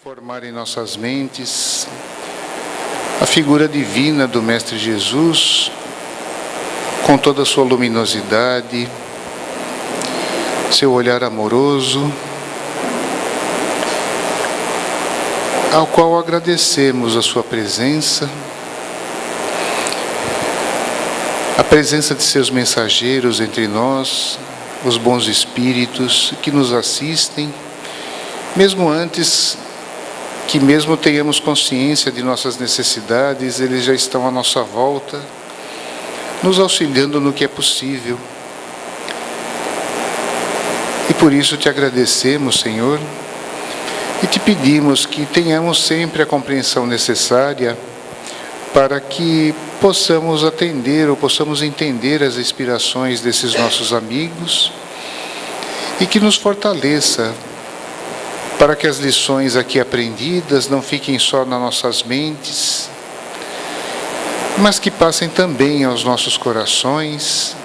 Formar em nossas mentes a figura divina do Mestre Jesus, com toda a sua luminosidade, seu olhar amoroso, ao qual agradecemos a sua presença, a presença de seus mensageiros entre nós, os bons espíritos que nos assistem, mesmo antes que mesmo tenhamos consciência de nossas necessidades, eles já estão à nossa volta, nos auxiliando no que é possível. E por isso te agradecemos, Senhor, e te pedimos que tenhamos sempre a compreensão necessária para que possamos atender ou possamos entender as inspirações desses nossos amigos e que nos fortaleça para que as lições aqui aprendidas não fiquem só nas nossas mentes, mas que passem também aos nossos corações,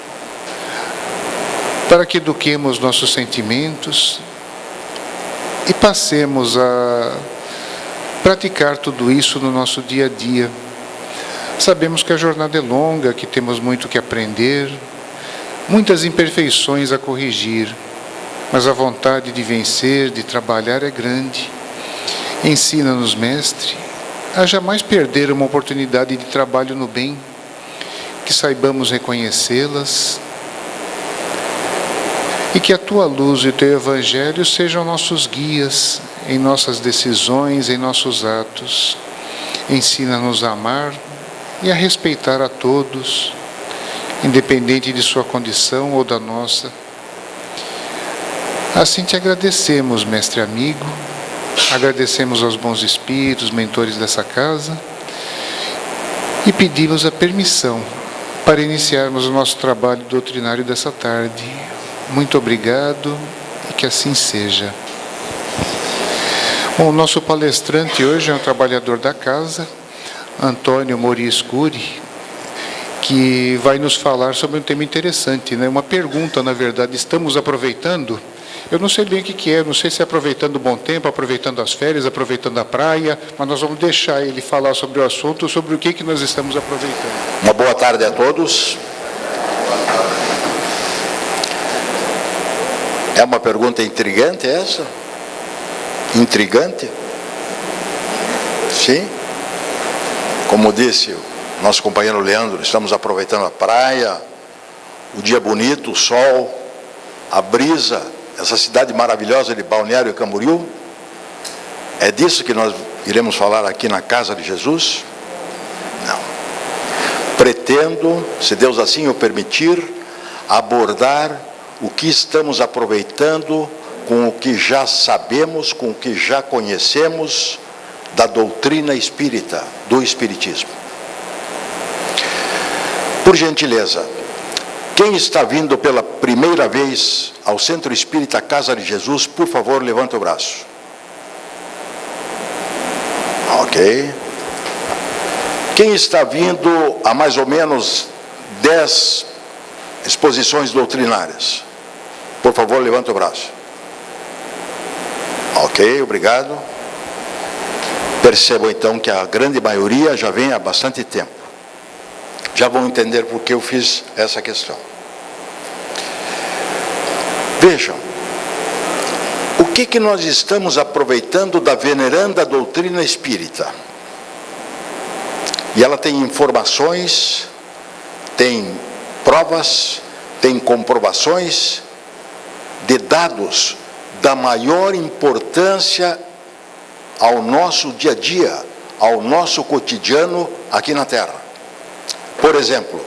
para que eduquemos nossos sentimentos e passemos a praticar tudo isso no nosso dia a dia. Sabemos que a jornada é longa, que temos muito que aprender, muitas imperfeições a corrigir, mas a vontade de vencer, de trabalhar é grande. Ensina-nos, Mestre, a jamais perder uma oportunidade de trabalho no bem, que saibamos reconhecê-las e que a Tua luz e o Teu Evangelho sejam nossos guias em nossas decisões, em nossos atos. Ensina-nos a amar e a respeitar a todos, independente de sua condição ou da nossa. Assim te agradecemos, Mestre amigo, agradecemos aos bons espíritos, mentores dessa casa, e pedimos a permissão para iniciarmos o nosso trabalho doutrinário dessa tarde. Muito obrigado e que assim seja. Bom, o nosso palestrante hoje é um trabalhador da casa, Antônio Mori Escuri, que vai nos falar sobre um tema interessante, né? Uma pergunta, na verdade, estamos aproveitando? Eu não sei bem o que é, não sei se é aproveitando o bom tempo, aproveitando as férias, aproveitando a praia, mas nós vamos deixar ele falar sobre o assunto, sobre o que nós estamos aproveitando. Uma boa tarde a todos. É uma pergunta intrigante essa? Intrigante? Sim. Como disse o nosso companheiro Leandro, estamos aproveitando a praia, o dia bonito, o sol, a brisa, essa cidade maravilhosa de Balneário Camboriú. É disso que nós iremos falar aqui na Casa de Jesus? Não. Pretendo, se Deus assim o permitir, abordar o que estamos aproveitando com o que já sabemos, com o que já conhecemos da doutrina espírita, do Espiritismo. Por gentileza, quem está vindo pela primeira vez ao Centro Espírita Casa de Jesus, por favor, levante o braço. Ok. Quem está vindo a mais ou menos 10 exposições doutrinárias, por favor, levante o braço. Ok, obrigado. Percebo então que a grande maioria já vem há bastante tempo. Já vão entender por que eu fiz essa questão. Vejam, o que nós estamos aproveitando da veneranda doutrina espírita? E ela tem informações, tem provas, tem comprovações de dados da maior importância ao nosso dia a dia, ao nosso cotidiano aqui na Terra. Por exemplo,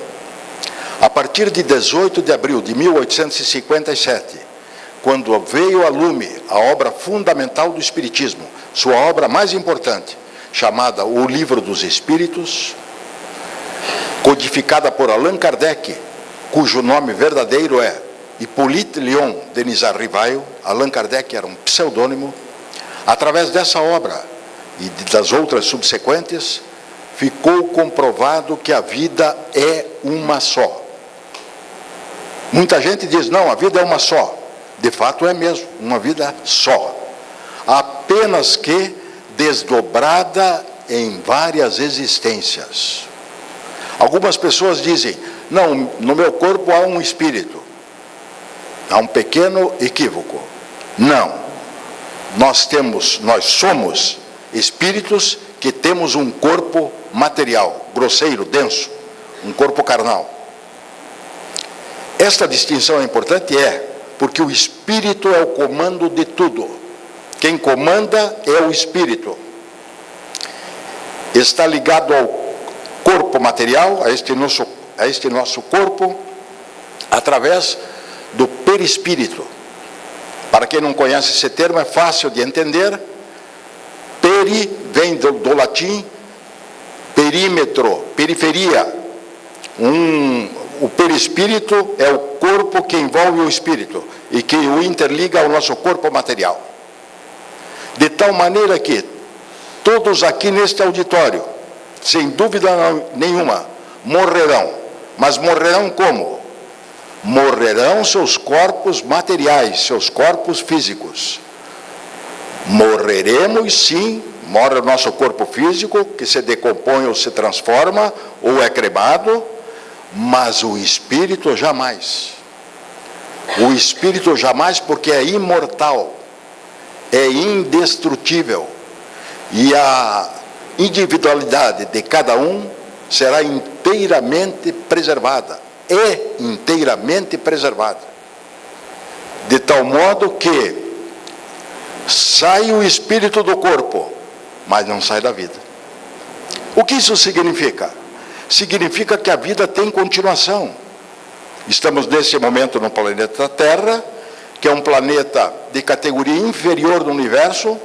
a partir de 18 de abril de 1857, quando veio a lume a obra fundamental do Espiritismo, sua obra mais importante, chamada O Livro dos Espíritos, codificada por Allan Kardec, cujo nome verdadeiro é Hippolyte Léon Denis Rivail. Allan Kardec era um pseudônimo. Através dessa obra e das outras subsequentes, ficou comprovado que a vida é uma só. Muita gente diz, não, a vida é uma só. De fato é mesmo, uma vida só. Apenas que desdobrada em várias existências. Algumas pessoas dizem, não, no meu corpo há um espírito. Há um pequeno equívoco. Não. Nós somos espíritos que temos um corpo material, grosseiro, denso, um corpo carnal. Esta distinção é importante, porque o espírito é o comando de tudo. Quem comanda é o espírito. Está ligado ao corpo material, a este nosso corpo, através do perispírito. Para quem não conhece esse termo, é fácil de entender. Peri vem do latim perímetro, periferia. O perispírito é o corpo que envolve o espírito e que o interliga ao nosso corpo material. De tal maneira que todos aqui neste auditório, sem dúvida nenhuma, morrerão. Mas morrerão como? Morrerão seus corpos materiais, seus corpos físicos. Morreremos sim, morre o nosso corpo físico, que se decompõe ou se transforma, ou é cremado, mas o espírito jamais. O espírito jamais, porque é imortal, é indestrutível. E a individualidade de cada um será inteiramente preservada. É inteiramente preservada. De tal modo que sai o espírito do corpo, mas não sai da vida. O que isso significa? Significa que a vida tem continuação. Estamos nesse momento no planeta Terra, que é um planeta de categoria inferior do universo,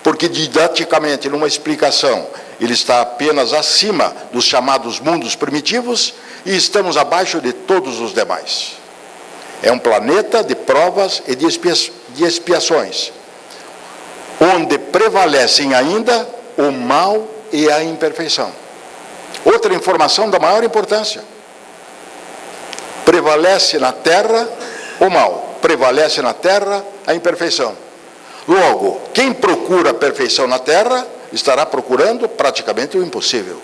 porque didaticamente, numa explicação, ele está apenas acima dos chamados mundos primitivos e estamos abaixo de todos os demais. É um planeta de provas e de expiações, onde prevalecem ainda o mal e a imperfeição. Outra informação da maior importância. Prevalece na Terra o mal, prevalece na Terra a imperfeição. Logo, quem procura a perfeição na Terra estará procurando praticamente o impossível.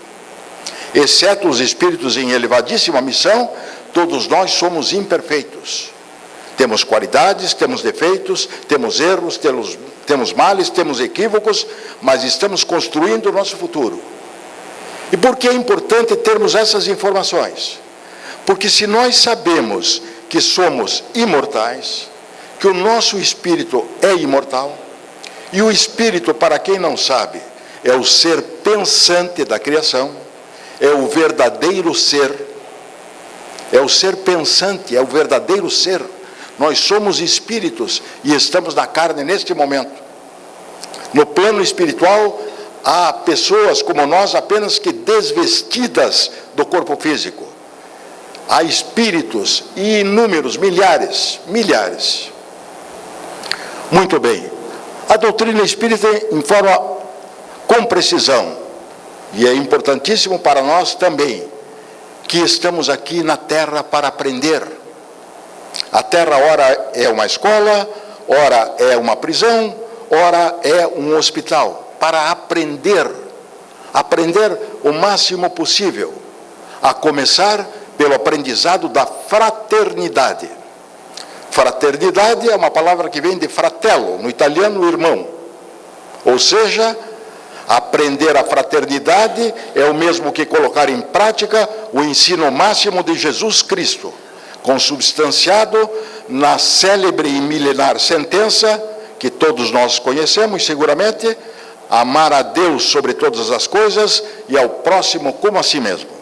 Exceto os espíritos em elevadíssima missão, todos nós somos imperfeitos. Temos qualidades, temos defeitos, temos erros, temos males, temos equívocos, mas estamos construindo o nosso futuro. E por que é importante termos essas informações? Porque se nós sabemos que somos imortais, que o nosso espírito é imortal, e o espírito, para quem não sabe, é o ser pensante da criação, é o verdadeiro ser, é o ser pensante, é o verdadeiro ser. Nós somos espíritos e estamos na carne neste momento. No plano espiritual, há pessoas como nós apenas que desvestidas do corpo físico. Há espíritos inúmeros, milhares. Muito bem. A doutrina espírita informa com precisão, e é importantíssimo para nós também, que estamos aqui na Terra para aprender. A Terra, ora é uma escola, ora é uma prisão, ora é um hospital, para aprender o máximo possível, a começar pelo aprendizado da fraternidade. Fraternidade é uma palavra que vem de fratello, no italiano, irmão. Ou seja, aprender a fraternidade é o mesmo que colocar em prática o ensino máximo de Jesus Cristo, consubstanciado na célebre e milenar sentença que todos nós conhecemos seguramente: amar a Deus sobre todas as coisas e ao próximo como a si mesmo.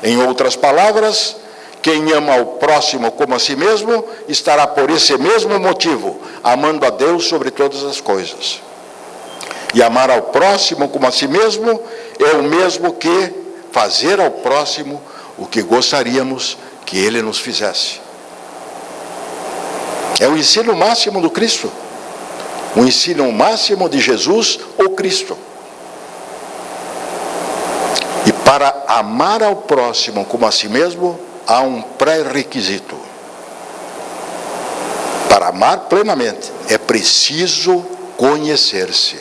Em outras palavras, quem ama ao próximo como a si mesmo estará por esse mesmo motivo amando a Deus sobre todas as coisas. E amar ao próximo como a si mesmo é o mesmo que fazer ao próximo o que gostaríamos que ele nos fizesse. É o ensino máximo do Cristo, o ensino máximo de Jesus, o Cristo. E para amar ao próximo como a si mesmo, há um pré-requisito. Para amar plenamente, é preciso conhecer-se.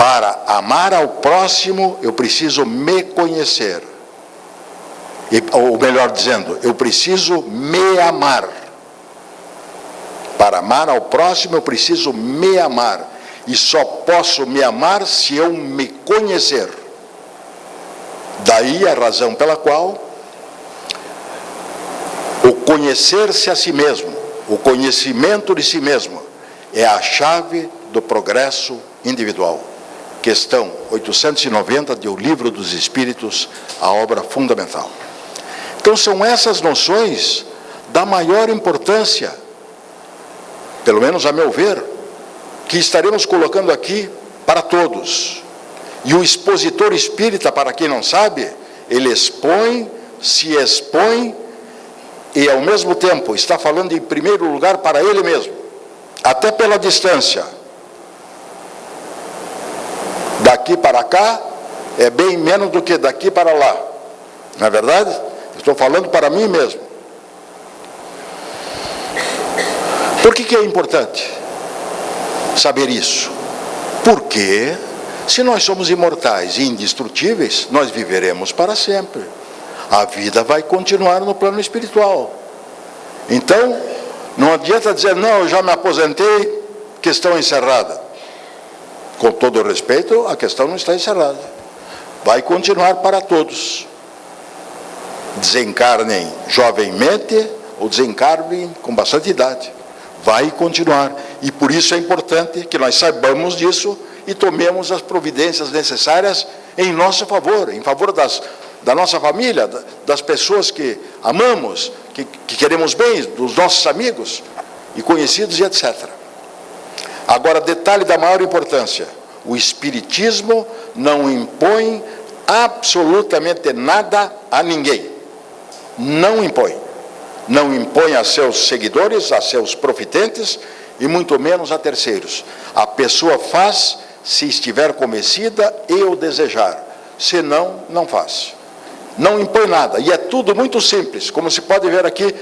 Para amar ao próximo, eu preciso me conhecer. Ou melhor dizendo, eu preciso me amar. Para amar ao próximo, eu preciso me amar. E só posso me amar se eu me conhecer. Daí a razão pela qual o conhecer-se a si mesmo, o conhecimento de si mesmo, é a chave do progresso individual. Questão 890 do Livro dos Espíritos, a obra fundamental. Então são essas noções da maior importância, pelo menos a meu ver, que estaremos colocando aqui para todos. E o expositor espírita, para quem não sabe, ele expõe, se expõe e ao mesmo tempo está falando em primeiro lugar para ele mesmo, até pela distância. Daqui para cá é bem menos do que daqui para lá, não é verdade? Estou falando para mim mesmo. Por que é importante saber isso? Porque se nós somos imortais e indestrutíveis, nós viveremos para sempre. A vida vai continuar no plano espiritual. Então, não adianta dizer, não, eu já me aposentei, questão encerrada. Com todo respeito, a questão não está encerrada. Vai continuar para todos. Desencarnem jovenmente ou desencarnem com bastante idade. Vai continuar. E por isso é importante que nós saibamos disso e tomemos as providências necessárias em nosso favor, em favor da nossa família, das pessoas que amamos, que queremos bem, dos nossos amigos e conhecidos e etc. Agora, detalhe da maior importância: o Espiritismo não impõe absolutamente nada a ninguém. Não impõe. Não impõe a seus seguidores, a seus profitentes e muito menos a terceiros. A pessoa faz se estiver convencida e o desejar. Se não, não faz. Não impõe nada. E é tudo muito simples, como se pode ver aqui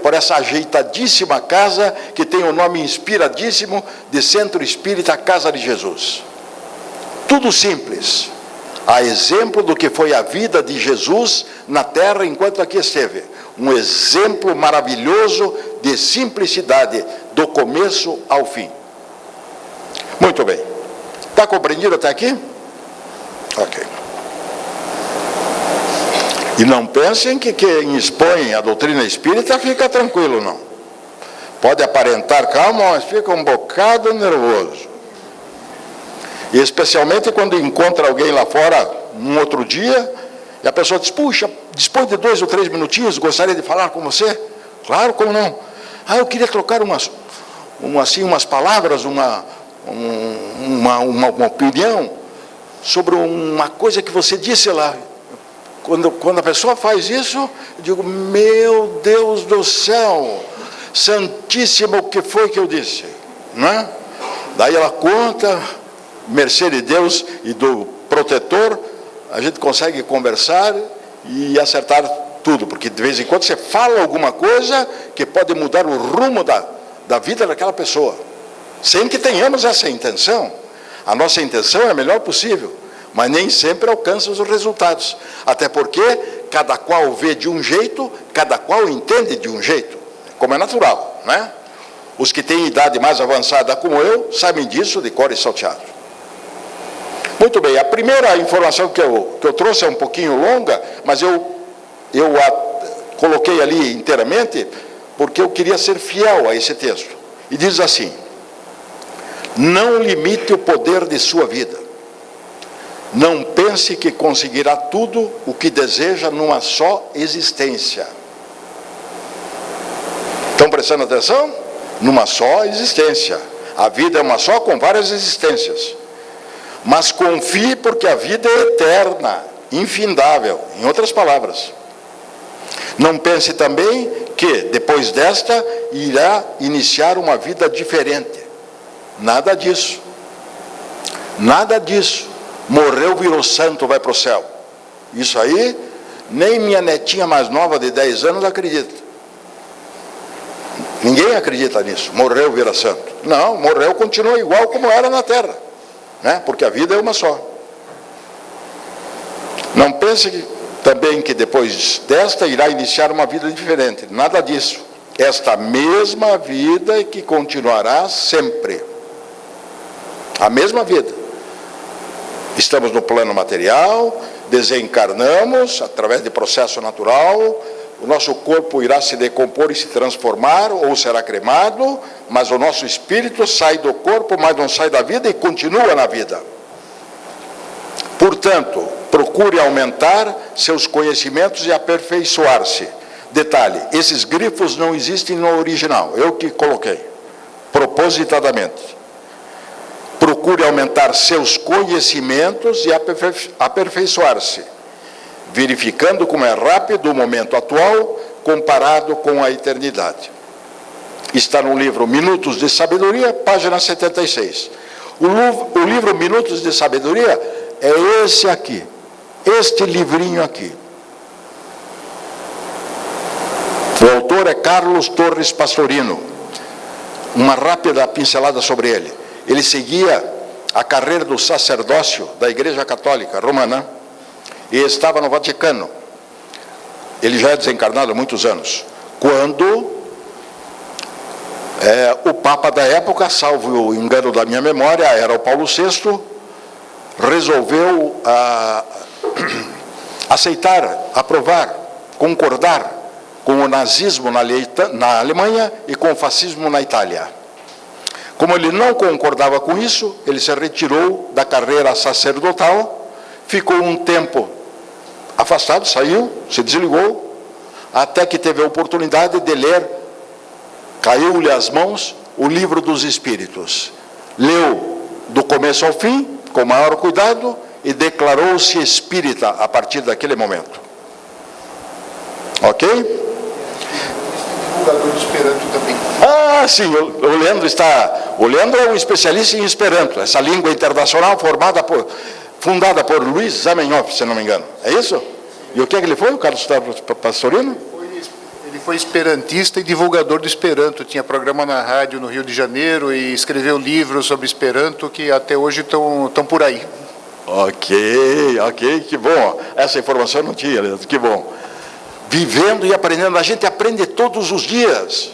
por essa ajeitadíssima casa que tem o nome inspiradíssimo de Centro Espírita Casa de Jesus. Tudo simples. A exemplo do que foi a vida de Jesus na terra enquanto aqui esteve. Um exemplo maravilhoso de simplicidade, do começo ao fim. Muito bem. Está compreendido até aqui? Ok. E não pensem que quem expõe a doutrina espírita fica tranquilo, não. Pode aparentar calma, mas fica um bocado nervoso. E especialmente quando encontra alguém lá fora, um outro dia, e a pessoa diz, puxa, depois de 2 ou 3 minutinhos, gostaria de falar com você? Claro, como não? Ah, eu queria trocar umas palavras, uma opinião sobre uma coisa que você disse lá. Quando a pessoa faz isso, eu digo, meu Deus do céu, santíssimo, o que foi que eu disse? Não é? Daí ela conta, mercê de Deus e do protetor, a gente consegue conversar e acertar tudo, porque de vez em quando você fala alguma coisa que pode mudar o rumo da vida daquela pessoa, sem que tenhamos essa intenção. A nossa intenção é a melhor possível, mas nem sempre alcança os resultados, até porque cada qual vê de um jeito, cada qual entende de um jeito, como é natural, né? Os que têm idade mais avançada como eu, sabem disso de cor e salteado. Muito bem, a primeira informação que eu trouxe é um pouquinho longa, mas eu a coloquei ali inteiramente, porque eu queria ser fiel a esse texto. E diz assim, não limite o poder de sua vida. Não pense que conseguirá tudo o que deseja numa só existência. Estão prestando atenção? Numa só existência. A vida é uma só com várias existências. Mas confie porque a vida é eterna, infindável. Em outras palavras. Não pense também que, depois desta, irá iniciar uma vida diferente. Nada disso. Nada disso. Morreu, virou santo, vai para o céu. Isso aí, nem minha netinha mais nova de 10 anos acredita. Ninguém acredita nisso. Morreu, vira santo. Não, morreu, continua igual como era na terra. né? Porque a vida é uma só. Não pense também que depois desta irá iniciar uma vida diferente. Nada disso. Esta mesma vida que continuará sempre. A mesma vida. Estamos no plano material, desencarnamos através de processo natural, o nosso corpo irá se decompor e se transformar, ou será cremado, mas o nosso espírito sai do corpo, mas não sai da vida e continua na vida. Portanto, procure aumentar seus conhecimentos e aperfeiçoar-se. Detalhe, esses grifos não existem no original, eu que coloquei, propositadamente. Procure aumentar seus conhecimentos e aperfeiçoar-se, verificando como é rápido o momento atual comparado com a eternidade. Está no livro Minutos de Sabedoria, página 76. O livro Minutos de Sabedoria é esse aqui, este livrinho aqui. O autor é Carlos Torres Pastorino. Uma rápida pincelada sobre ele. Ele seguia a carreira do sacerdócio da Igreja Católica Romana e estava no Vaticano. Ele já é desencarnado há muitos anos. Quando o Papa da época, salvo o engano da minha memória, era o Paulo VI, resolveu aceitar, aprovar, concordar com o nazismo na Alemanha e com o fascismo na Itália. Como ele não concordava com isso, ele se retirou da carreira sacerdotal, ficou um tempo afastado, saiu, se desligou, até que teve a oportunidade de ler, caiu-lhe às mãos, o Livro dos Espíritos. Leu do começo ao fim, com maior cuidado, e declarou-se espírita a partir daquele momento. Ok? Divulgador de Esperanto também. Ah, sim, o Leandro é um especialista em Esperanto, essa língua internacional fundada por Luiz Zamenhof, se não me engano. É isso? E o que é que ele foi, o Carlos Pastorino? Ele foi esperantista e divulgador do Esperanto. Tinha programa na rádio no Rio de Janeiro e escreveu livros sobre Esperanto que até hoje estão por aí. Ok, que bom. Essa informação eu não tinha, Leandro, que bom. Vivendo e aprendendo, a gente aprende todos os dias.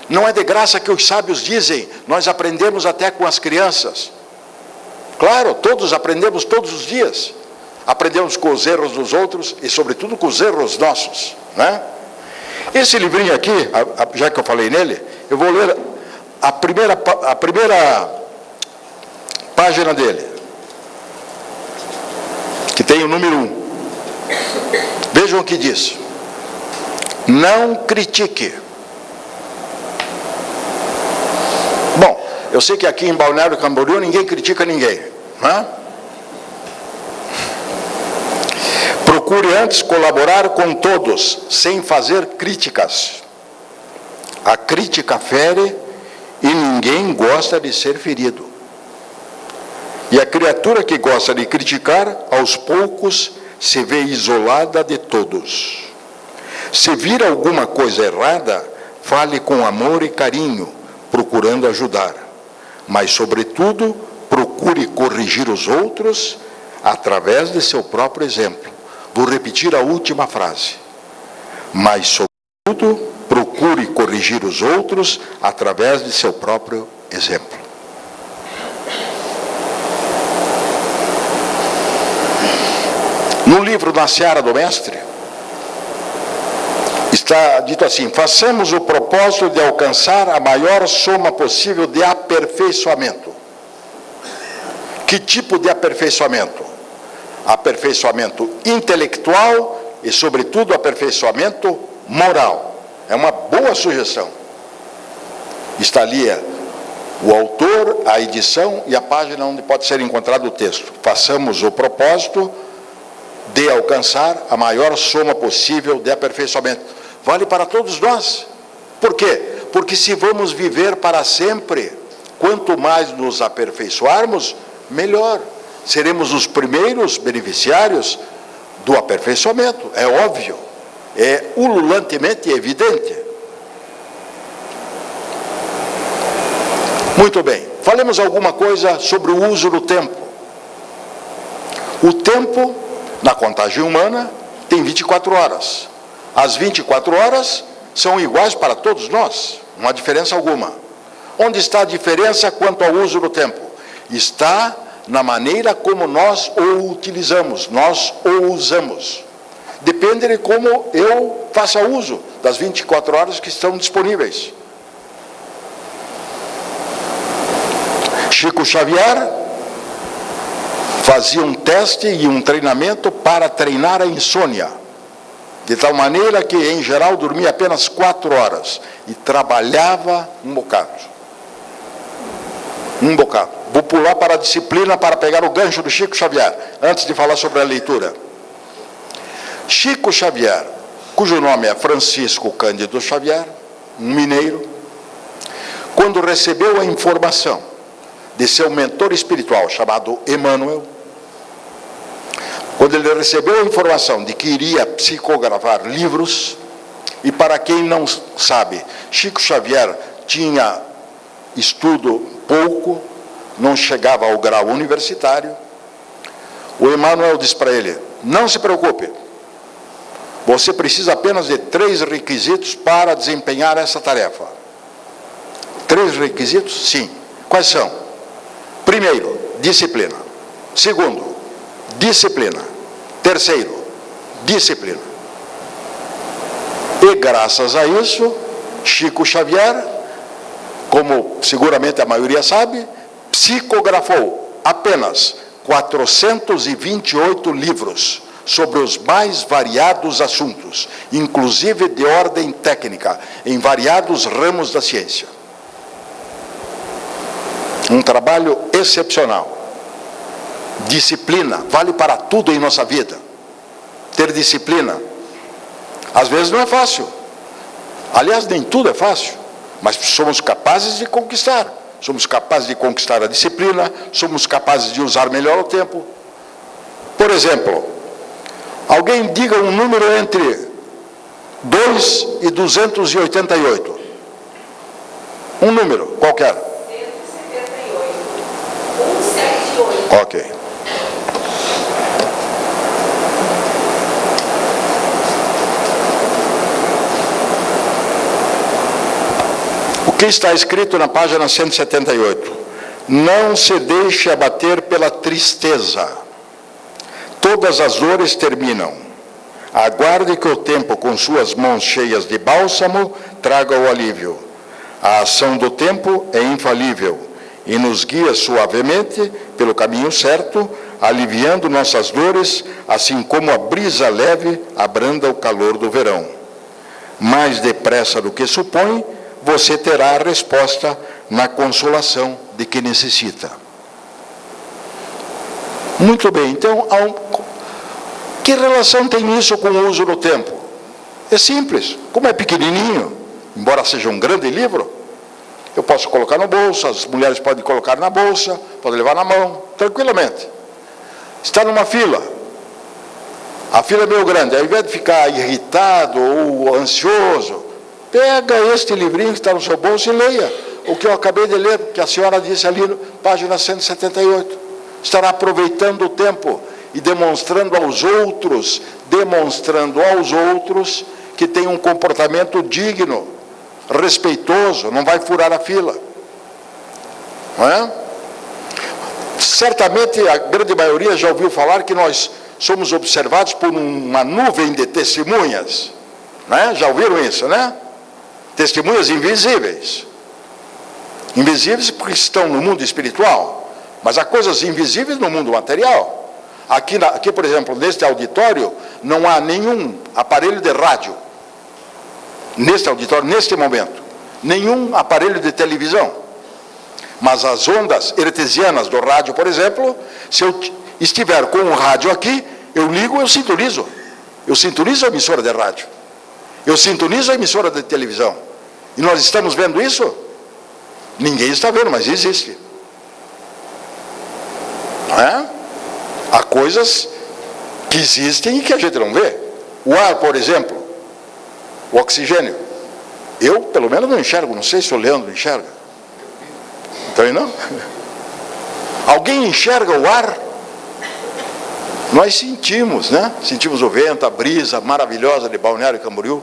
Não é de graça que os sábios dizem, nós aprendemos até com as crianças. Claro, todos aprendemos todos os dias. Aprendemos com os erros dos outros e, sobretudo, com os erros nossos, né? Esse livrinho aqui, já que eu falei nele, eu vou ler a primeira página dele, que tem o número 1. Vejam o que diz. Não critique. Bom, eu sei que aqui em Balneário Camboriú ninguém critica ninguém, né? Procure antes colaborar com todos, sem fazer críticas. A crítica fere e ninguém gosta de ser ferido. E a criatura que gosta de criticar, aos poucos, se vê isolada de todos. Se vir alguma coisa errada, fale com amor e carinho, procurando ajudar. Mas, sobretudo, procure corrigir os outros através de seu próprio exemplo. Vou repetir a última frase. Mas, sobretudo, procure corrigir os outros através de seu próprio exemplo. No livro Na Seara do Mestre, está dito assim: façamos o propósito de alcançar a maior soma possível de aperfeiçoamento. Que tipo de aperfeiçoamento? Aperfeiçoamento intelectual e, sobretudo, aperfeiçoamento moral. É uma boa sugestão. Está ali o autor, a edição e a página onde pode ser encontrado o texto. Façamos o propósito de alcançar a maior soma possível de aperfeiçoamento. Vale para todos nós. Por quê? Porque se vamos viver para sempre, quanto mais nos aperfeiçoarmos, melhor. Seremos os primeiros beneficiários do aperfeiçoamento. É óbvio. É ululantemente evidente. Muito bem. Falemos alguma coisa sobre o uso do tempo. O tempo, na contagem humana, tem 24 horas. As 24 horas são iguais para todos nós, não há diferença alguma. Onde está a diferença quanto ao uso do tempo? Está na maneira como nós o utilizamos, nós o usamos. Depende de como eu faça uso das 24 horas que estão disponíveis. Chico Xavier fazia um teste e um treinamento para treinar a insônia, de tal maneira que, em geral, dormia apenas 4 horas e trabalhava um bocado. Um bocado. Vou pular para a disciplina para pegar o gancho do Chico Xavier, antes de falar sobre a leitura. Chico Xavier, cujo nome é Francisco Cândido Xavier, um mineiro, quando recebeu a informação de seu mentor espiritual, chamado Emmanuel, quando ele recebeu a informação de que iria psicografar livros, e para quem não sabe, Chico Xavier tinha estudo pouco, não chegava ao grau universitário, o Emmanuel disse para ele: não se preocupe, você precisa apenas de 3 requisitos para desempenhar essa tarefa. 3 requisitos? Sim. Quais são? Primeiro, disciplina. Segundo, disciplina. Terceiro, disciplina. E graças a isso, Chico Xavier, como seguramente a maioria sabe, psicografou apenas 428 livros sobre os mais variados assuntos, inclusive de ordem técnica, em variados ramos da ciência. Um trabalho excepcional. Disciplina vale para tudo em nossa vida. Ter disciplina, às vezes não é fácil. Aliás, nem tudo é fácil, mas somos capazes de conquistar. Somos capazes de conquistar a disciplina, somos capazes de usar melhor o tempo. Por exemplo, alguém diga um número entre 2 e 288. Um número qualquer. 178. 178. Ok. O que está escrito na página 178? Não se deixe abater pela tristeza. Todas as dores terminam. Aguarde que o tempo, com suas mãos cheias de bálsamo, traga o alívio. A ação do tempo é infalível e nos guia suavemente pelo caminho certo, aliviando nossas dores, assim como a brisa leve abranda o calor do verão. Mais depressa do que supõe, você terá a resposta na consolação de que necessita. Muito bem, então, que relação tem isso com o uso do tempo? É simples, como é pequenininho, embora seja um grande livro, eu posso colocar no bolso, as mulheres podem colocar na bolsa, podem levar na mão, tranquilamente. Está numa fila, a fila é meio grande, ao invés de ficar irritado ou ansioso, pega este livrinho que está no seu bolso e leia o que eu acabei de ler, que a senhora disse ali, página 178. Estará aproveitando o tempo e demonstrando aos outros que tem um comportamento digno, respeitoso, não vai furar a fila. Não é? Certamente a grande maioria já ouviu falar que nós somos observados por uma nuvem de testemunhas. Não é? Já ouviram isso, né? Testemunhas invisíveis. Invisíveis porque estão no mundo espiritual, mas há coisas invisíveis no mundo material. Aqui, por exemplo, neste auditório, não há nenhum aparelho de rádio. Neste auditório, neste momento. Nenhum aparelho de televisão. Mas as ondas hertzianas do rádio, por exemplo, se eu estiver com um rádio aqui, eu ligo, eu sintonizo. Eu sintonizo a emissora de rádio. Eu sintonizo a emissora de televisão. E nós estamos vendo isso? Ninguém está vendo, mas existe. Não é? Há coisas que existem e que a gente não vê. O ar, por exemplo, o oxigênio. Eu, pelo menos, não enxergo. Não sei se o Leandro enxerga. Então, não? Alguém enxerga o ar? Nós sentimos, né? Sentimos o vento, a brisa maravilhosa de Balneário Camboriú.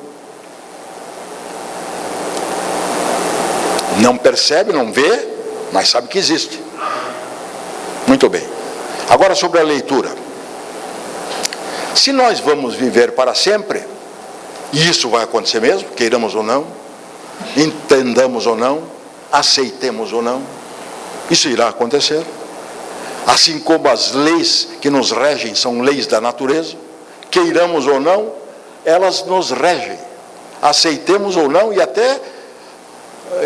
Não percebe, não vê, mas sabe que existe. Muito bem. Agora sobre a leitura. Se nós vamos viver para sempre, e isso vai acontecer mesmo, queiramos ou não, entendamos ou não, aceitemos ou não, isso irá acontecer. Assim como as leis que nos regem são leis da natureza, queiramos ou não, elas nos regem. Aceitemos ou não e até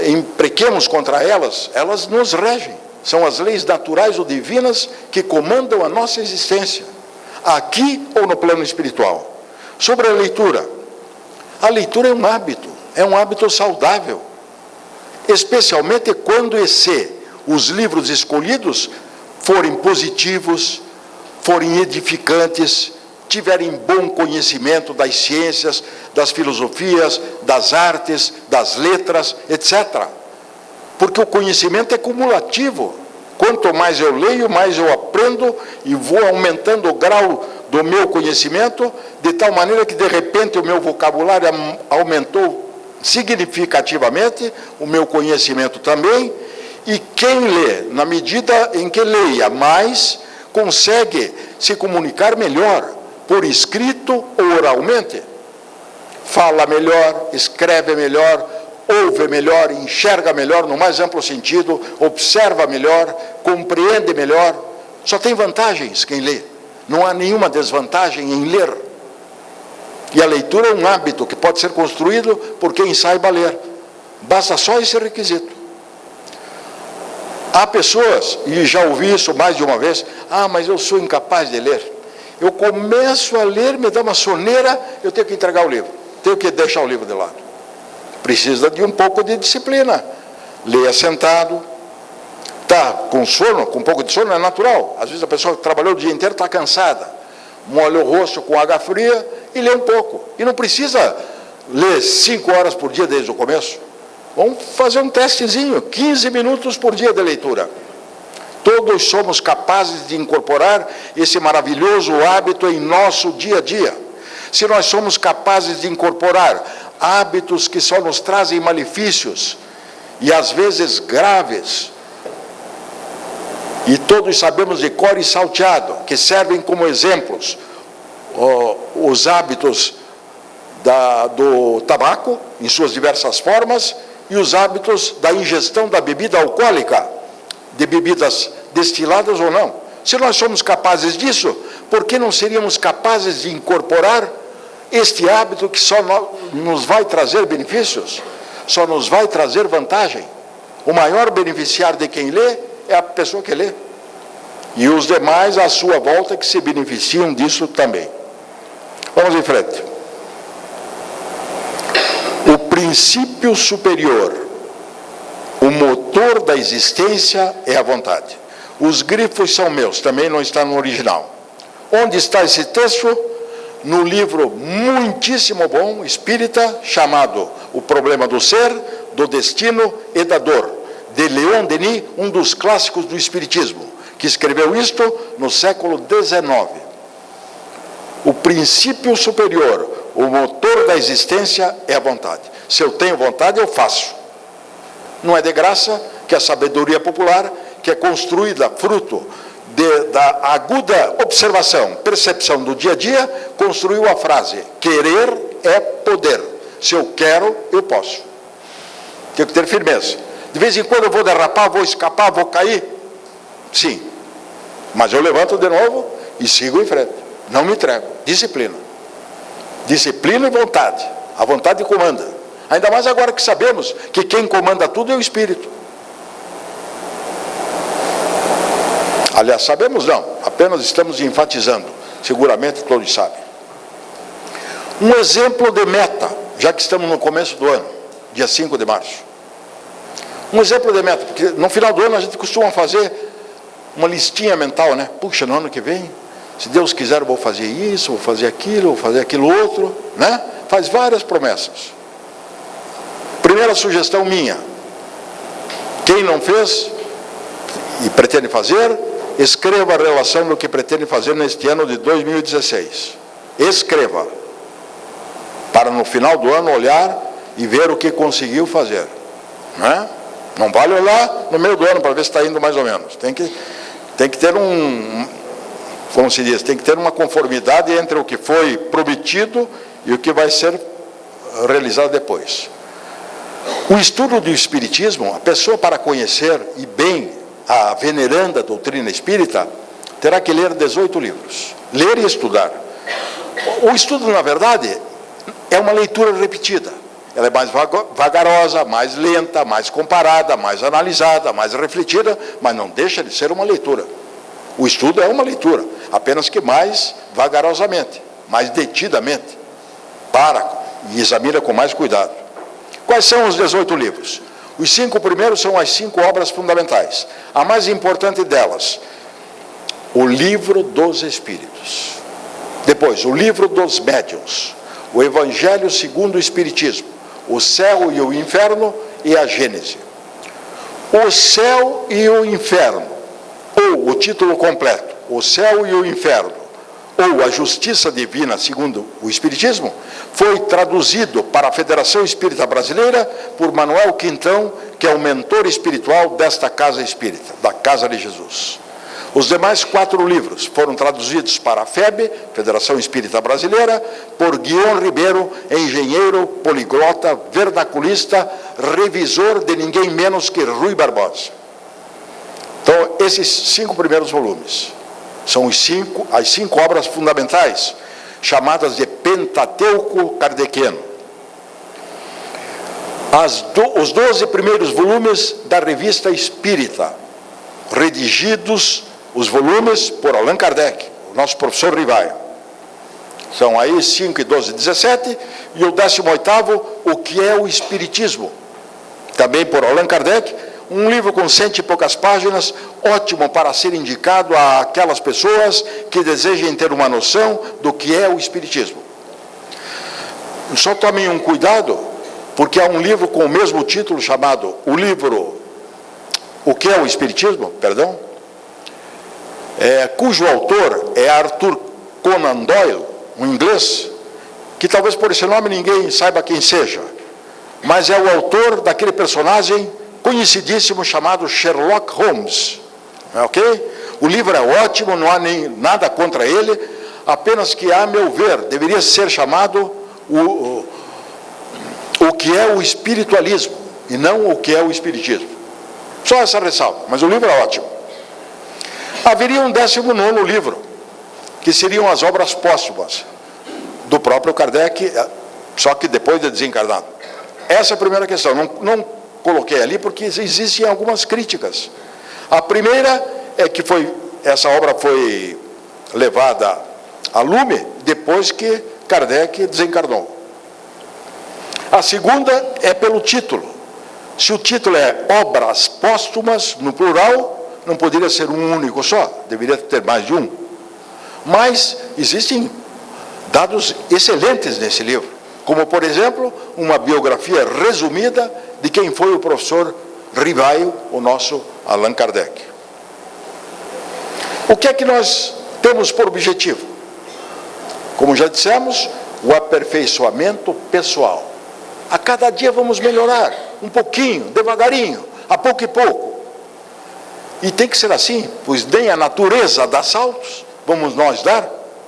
imprequemos contra elas, elas nos regem. São as leis naturais ou divinas que comandam a nossa existência, aqui ou no plano espiritual. Sobre a leitura é um hábito saudável, especialmente quando os livros escolhidos forem positivos, forem edificantes, tiverem bom conhecimento das ciências, das filosofias, das artes, das letras, etc. Porque o conhecimento é cumulativo. Quanto mais eu leio, mais eu aprendo e vou aumentando o grau do meu conhecimento, de tal maneira que de repente o meu vocabulário aumentou significativamente, o meu conhecimento também, e quem lê, na medida em que leia mais, consegue se comunicar melhor, por escrito ou oralmente. Fala melhor, escreve melhor, ouve melhor, enxerga melhor no mais amplo sentido, observa melhor, compreende melhor. Só tem vantagens quem lê. Não há nenhuma desvantagem em ler. E a leitura é um hábito que pode ser construído por quem saiba ler. Basta só esse requisito. Há pessoas, e já ouvi isso mais de uma vez, mas eu sou incapaz de ler. Eu começo a ler, me dá uma soneira, eu tenho que entregar o livro, tenho que deixar o livro de lado. Precisa de um pouco de disciplina. Leia sentado, está com sono, com um pouco de sono, é natural. Às vezes a pessoa que trabalhou o dia inteiro está cansada, molha o rosto com água fria e lê um pouco. E não precisa ler 5 horas por dia desde o começo. Vamos fazer um testezinho, 15 minutos por dia de leitura. Todos somos capazes de incorporar esse maravilhoso hábito em nosso dia a dia. Se nós somos capazes de incorporar hábitos que só nos trazem malefícios, e às vezes graves, e todos sabemos de cor e salteado, que servem como exemplos, os hábitos do tabaco, em suas diversas formas, e os hábitos da ingestão da bebida alcoólica, de bebidas destiladas ou não. Se nós somos capazes disso, por que não seríamos capazes de incorporar este hábito que só nos vai trazer benefícios, só nos vai trazer vantagem? O maior beneficiário de quem lê é a pessoa que lê. E os demais à sua volta que se beneficiam disso também. Vamos em frente. O princípio superior, o motor da existência é a vontade. Os grifos são meus, também não está no original. Onde está esse texto? No livro muitíssimo bom, espírita, chamado O Problema do Ser, do Destino e da Dor, de Leon Denis, um dos clássicos do espiritismo, que escreveu isto no século XIX. O princípio superior, o motor da existência é a vontade. Se eu tenho vontade, eu faço. Não é de graça que a sabedoria popular, que é construída fruto da aguda observação, percepção do dia a dia, construiu a frase: querer é poder. Se eu quero, eu posso. Tenho que ter firmeza. De vez em quando eu vou derrapar, vou escapar, vou cair. Sim. Mas eu levanto de novo e sigo em frente. Não me entrego. Disciplina. Disciplina e vontade. A vontade comanda. Ainda mais agora que sabemos que quem comanda tudo é o Espírito. Aliás, sabemos não, apenas estamos enfatizando. Seguramente todos sabem. Um exemplo de meta, já que estamos no começo do ano, dia 5 de março. Um exemplo de meta, porque no final do ano a gente costuma fazer uma listinha mental, né? Puxa, no ano que vem, se Deus quiser eu vou fazer isso, vou fazer aquilo outro, né? Faz várias promessas. Primeira sugestão minha: quem não fez e pretende fazer, escreva a relação do que pretende fazer neste ano de 2016. Escreva, para no final do ano olhar e ver o que conseguiu fazer. Não vale olhar no meio do ano para ver se está indo mais ou menos. Tem que ter como se diz, tem que ter uma conformidade entre o que foi prometido e o que vai ser realizado depois. O estudo do Espiritismo, a pessoa, para conhecer e bem a veneranda doutrina espírita, terá que ler 18 livros. Ler e estudar. O estudo, na verdade, é uma leitura repetida. Ela é mais vagarosa, mais lenta, mais comparada, mais analisada, mais refletida, mas não deixa de ser uma leitura. O estudo é uma leitura, apenas que mais vagarosamente, mais detidamente, e examina com mais cuidado. Quais são os 18 livros? Os 5 primeiros são as 5 obras fundamentais. A mais importante delas, o Livro dos Espíritos. Depois, o Livro dos Médiuns, o Evangelho segundo o Espiritismo, o Céu e o Inferno e a Gênese. O Céu e o Inferno, ou o título completo, o Céu e o Inferno, ou a Justiça Divina segundo o Espiritismo, foi traduzido para a Federação Espírita Brasileira por Manuel Quintão, que é o mentor espiritual desta Casa Espírita, da Casa de Jesus. Os demais 4 livros foram traduzidos para a FEB, Federação Espírita Brasileira, por Guion Ribeiro, engenheiro, poliglota, vernaculista, revisor de ninguém menos que Rui Barbosa. Então, esses 5 primeiros volumes são as 5 obras fundamentais, chamadas de Pentateuco Kardeciano. Os 12 primeiros volumes da Revista Espírita, redigidos os volumes por Allan Kardec, o nosso professor Rivaio. São aí 5 e 12, 17, e o 18º, O que é o Espiritismo, também por Allan Kardec, um livro com 100 e poucas páginas, ótimo para ser indicado àquelas pessoas que desejem ter uma noção do que é o Espiritismo. Só tomem um cuidado, porque há um livro com o mesmo título chamado O que é o Espiritismo, cujo autor é Arthur Conan Doyle, um inglês, que talvez por esse nome ninguém saiba quem seja, mas é o autor daquele personagem conhecidíssimo chamado Sherlock Holmes, ok? O livro é ótimo, não há nem nada contra ele, apenas que, a meu ver, deveria ser chamado o que é o espiritualismo, e não o que é o espiritismo. Só essa ressalva, mas o livro é ótimo. Haveria um 19º livro, que seriam as obras póstumas do próprio Kardec, só que depois de desencarnado. Essa é a primeira questão. Não coloquei ali porque existem algumas críticas. A primeira é que essa obra foi levada a lume depois que Kardec desencarnou. A segunda é pelo título. Se o título é Obras Póstumas, no plural, não poderia ser um único só, deveria ter mais de um. Mas existem dados excelentes nesse livro, como, por exemplo, uma biografia resumida de quem foi o professor Rivaio, o nosso Allan Kardec. O que é que nós temos por objetivo? Como já dissemos, o aperfeiçoamento pessoal. A cada dia vamos melhorar, um pouquinho, devagarinho, a pouco e pouco. E tem que ser assim, pois nem a natureza dá saltos, vamos nós dar,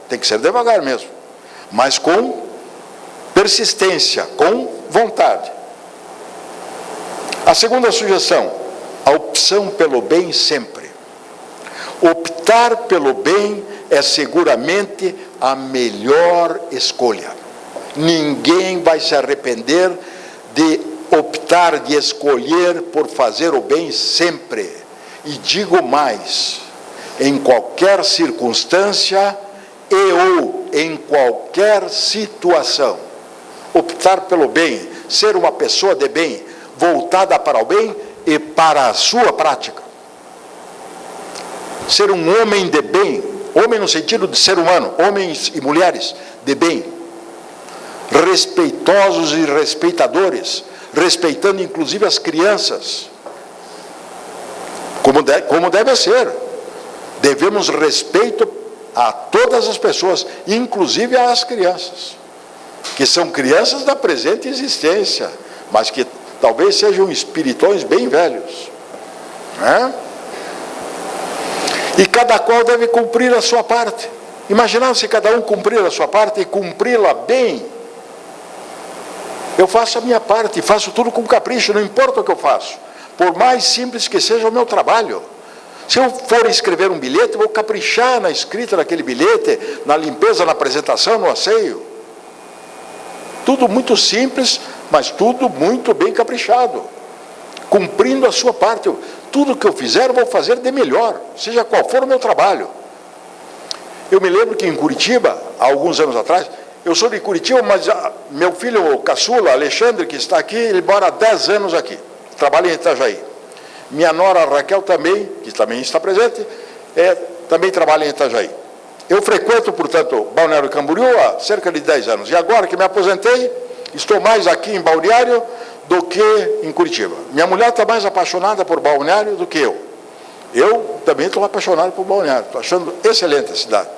tem que ser devagar mesmo, mas com persistência, com vontade. A segunda sugestão, a opção pelo bem sempre. Optar pelo bem é seguramente a melhor escolha. Ninguém vai se arrepender de optar, de escolher por fazer o bem sempre. E digo mais, em qualquer circunstância ou em qualquer situação. Optar pelo bem, ser uma pessoa de bem, voltada para o bem e para a sua prática. Ser um homem de bem, homem no sentido de ser humano, homens e mulheres de bem, respeitosos e respeitadores, respeitando inclusive as crianças, como deve ser. Devemos respeito a todas as pessoas, inclusive às crianças, que são crianças da presente existência, mas que talvez sejam espiritões bem velhos, né? E cada qual deve cumprir a sua parte. Imaginar se cada um cumprir a sua parte e cumpri-la bem. Eu faço a minha parte, faço tudo com capricho, não importa o que eu faço, por mais simples que seja o meu trabalho. Se eu for escrever um bilhete, eu vou caprichar na escrita daquele bilhete, na limpeza, na apresentação, no asseio. Tudo muito simples, mas tudo muito bem caprichado, cumprindo a sua parte. Tudo que eu fizer, eu vou fazer de melhor, seja qual for o meu trabalho. Eu me lembro que em Curitiba, há alguns anos atrás, eu sou de Curitiba, mas meu filho o caçula, Alexandre, que está aqui, ele mora há 10 anos aqui, trabalha em Itajaí. Minha nora Raquel também, que também está presente, também trabalha em Itajaí. Eu frequento, portanto, Balneário Camboriú há cerca de 10 anos. E agora que me aposentei, estou mais aqui em Balneário do que em Curitiba. Minha mulher está mais apaixonada por Balneário do que eu. Eu também estou apaixonado por Balneário, estou achando excelente a cidade.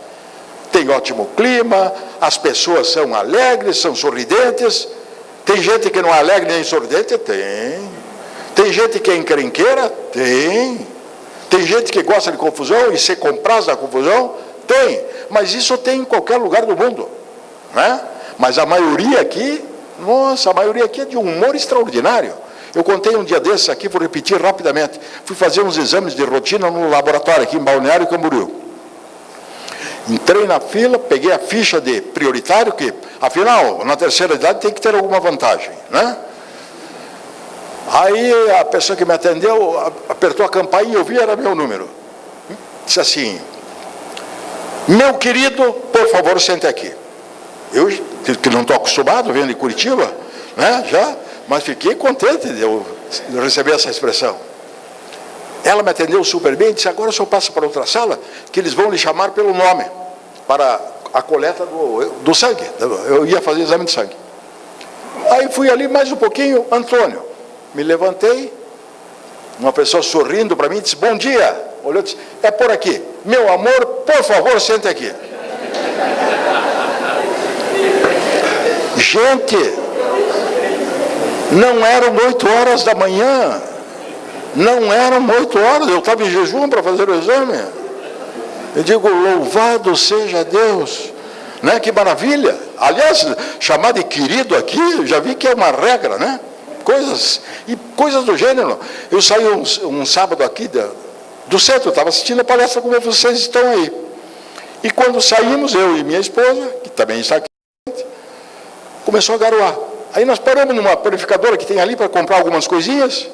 Tem ótimo clima, as pessoas são alegres, são sorridentes. Tem gente que não é alegre nem sorridente? Tem. Tem gente que é encrenqueira? Tem. Tem gente que gosta de confusão e se compraz da confusão? Tem. Mas isso tem em qualquer lugar do mundo, né? Mas a maioria aqui, nossa, a maioria aqui é de um humor extraordinário. Eu contei um dia desses aqui, vou repetir rapidamente. Fui fazer uns exames de rotina no laboratório aqui em Balneário Camboriú. Entrei na fila, peguei a ficha de prioritário, que, afinal, na terceira idade tem que ter alguma vantagem, né? Aí a pessoa que me atendeu apertou a campainha e eu vi, era meu número. Disse assim: meu querido, por favor, sente aqui. Eu, que não estou acostumado, venho de Curitiba, né, já, mas fiquei contente de eu receber essa expressão. Ela me atendeu super bem e disse: agora o senhor passa para outra sala, que eles vão lhe chamar pelo nome, para a coleta do sangue. Eu ia fazer exame de sangue. Aí fui ali mais um pouquinho, Antônio. Me levantei, uma pessoa sorrindo para mim, disse: bom dia. Olhou e disse: é por aqui. Meu amor, por favor, sente aqui. Gente, não eram 8 horas da manhã. Não eram 8 horas, eu estava em jejum para fazer o exame. Eu digo: louvado seja Deus, né? Que maravilha. Aliás, chamar de querido aqui, eu já vi que é uma regra, né? Coisas do gênero. Eu saí um sábado aqui do centro, estava assistindo a palestra como vocês estão aí. E quando saímos, eu e minha esposa, que também está aqui, começou a garoar. Aí nós paramos numa purificadora que tem ali para comprar algumas coisinhas.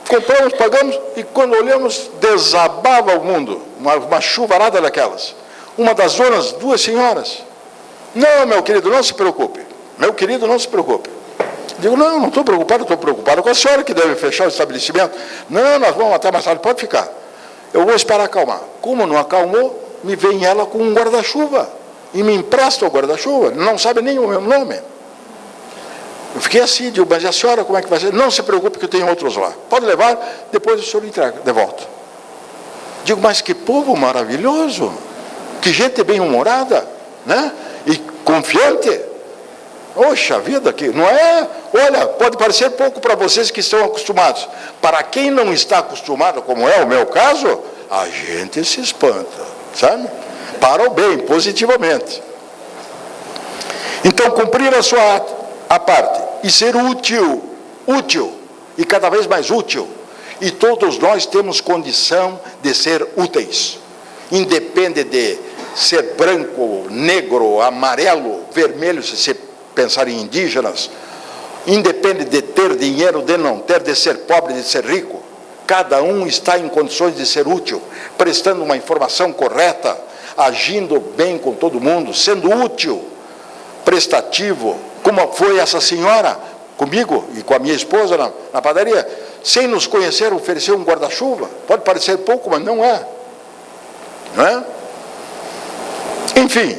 Compramos, pagamos, e quando olhamos, desabava o mundo, uma chuvarada daquelas. Uma das donas, 2 senhoras: não, meu querido, não se preocupe. Meu querido, não se preocupe. Digo: não estou preocupado, estou preocupado com a senhora que deve fechar o estabelecimento. Não, nós vamos até mais tarde, pode ficar. Eu vou esperar acalmar. Como não acalmou, me vem ela com um guarda-chuva e me empresta o guarda-chuva, não sabe nem o meu nome. Eu fiquei assim, digo: mas a senhora como é que vai ser? Não se preocupe que eu tenho outros lá. Pode levar, depois o senhor entrega, de volta. Digo: mas que povo maravilhoso, que gente bem-humorada, né? E confiante. Oxa vida, que não é? Olha, pode parecer pouco para vocês que estão acostumados. Para quem não está acostumado, como é o meu caso, a gente se espanta, sabe? Para o bem, positivamente. Então, cumprir a parte e ser útil, e cada vez mais útil. E todos nós temos condição de ser úteis. Independe de ser branco, negro, amarelo, vermelho, se você pensar em indígenas. Independe de ter dinheiro, de não ter, de ser pobre, de ser rico. Cada um está em condições de ser útil, prestando uma informação correta, agindo bem com todo mundo, sendo útil, prestativo, como foi essa senhora comigo e com a minha esposa na padaria, sem nos conhecer, ofereceu um guarda-chuva. Pode parecer pouco, mas não é. Não é? Enfim,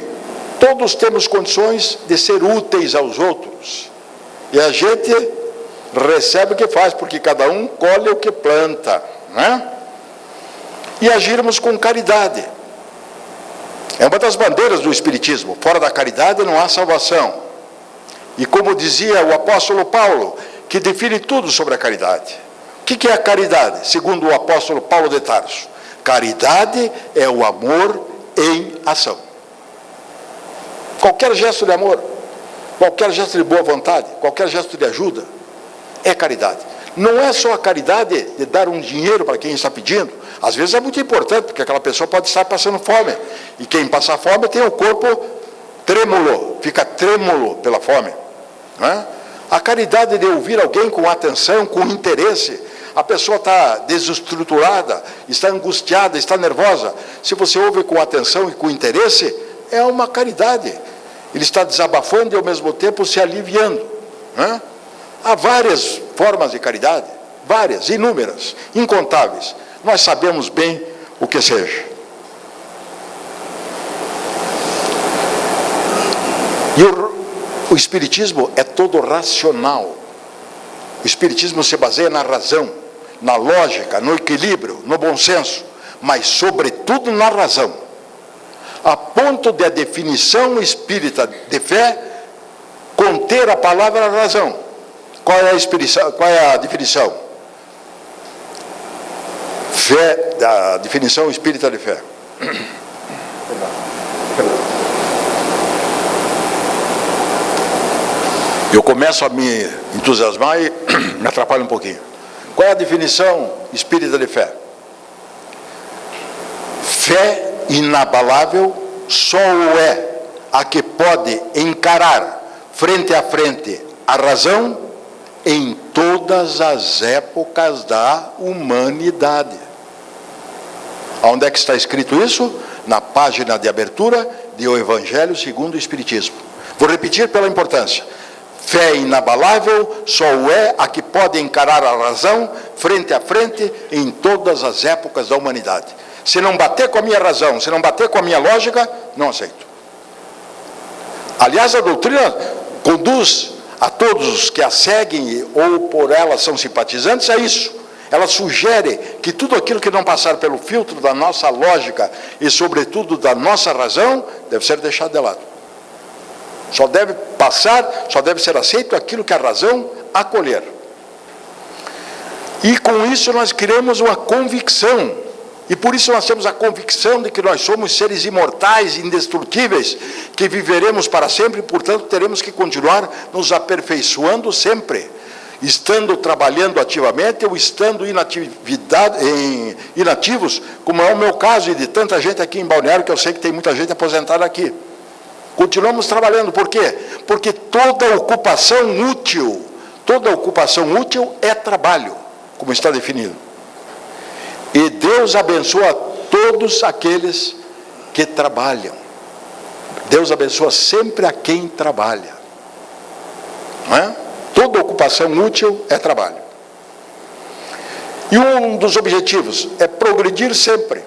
todos temos condições de ser úteis aos outros. E a gente recebe o que faz, porque cada um colhe o que planta, né? e agirmos com caridade. É uma das bandeiras do Espiritismo. Fora da caridade não há salvação. E como dizia o apóstolo Paulo, que define tudo sobre a caridade. O que é a caridade? Segundo o apóstolo Paulo de Tarso, caridade é o amor em ação. Qualquer gesto de amor, qualquer gesto de boa vontade, qualquer gesto de ajuda, é caridade. Não é só a caridade de dar um dinheiro para quem está pedindo. Às vezes é muito importante, porque aquela pessoa pode estar passando fome. E quem passa fome tem o corpo trêmulo, fica trêmulo pela fome. Não é? A caridade de ouvir alguém com atenção, com interesse. A pessoa está desestruturada, está angustiada, está nervosa. Se você ouve com atenção e com interesse, é uma caridade. Ele está desabafando e ao mesmo tempo se aliviando. Não é? Há várias formas de caridade, várias, inúmeras, incontáveis. Nós sabemos bem o que seja. E o Espiritismo é todo racional. O Espiritismo se baseia na razão, na lógica, no equilíbrio, no bom senso, mas sobretudo na razão. A ponto de a definição espírita de fé conter a palavra razão. Qual é a definição? Fé, a definição espírita de fé. Eu começo a me entusiasmar e me atrapalho um pouquinho. Qual é a definição espírita de fé? Fé inabalável só o é a que pode encarar frente a frente a razão em todas as épocas da humanidade. Onde é que está escrito isso? Na página de abertura de O Evangelho segundo o Espiritismo. Vou repetir pela importância. Fé inabalável só o é a que pode encarar a razão frente a frente em todas as épocas da humanidade. Se não bater com a minha razão, se não bater com a minha lógica, não aceito. Aliás, a doutrina conduz a todos os que a seguem ou por ela são simpatizantes, é isso. Ela sugere que tudo aquilo que não passar pelo filtro da nossa lógica e, sobretudo, da nossa razão, deve ser deixado de lado. Só deve passar, só deve ser aceito aquilo que a razão acolher. E com isso nós criamos uma convicção. E por isso nós temos a convicção de que nós somos seres imortais, indestrutíveis, que viveremos para sempre, e, portanto, teremos que continuar nos aperfeiçoando sempre, estando trabalhando ativamente ou estando inativos, como é o meu caso e de tanta gente aqui em Balneário, que eu sei que tem muita gente aposentada aqui. Continuamos trabalhando, por quê? Porque toda ocupação útil é trabalho, como está definido. E Deus abençoa todos aqueles que trabalham. Deus abençoa sempre a quem trabalha. Não é? Toda ocupação útil é trabalho. E um dos objetivos é progredir sempre,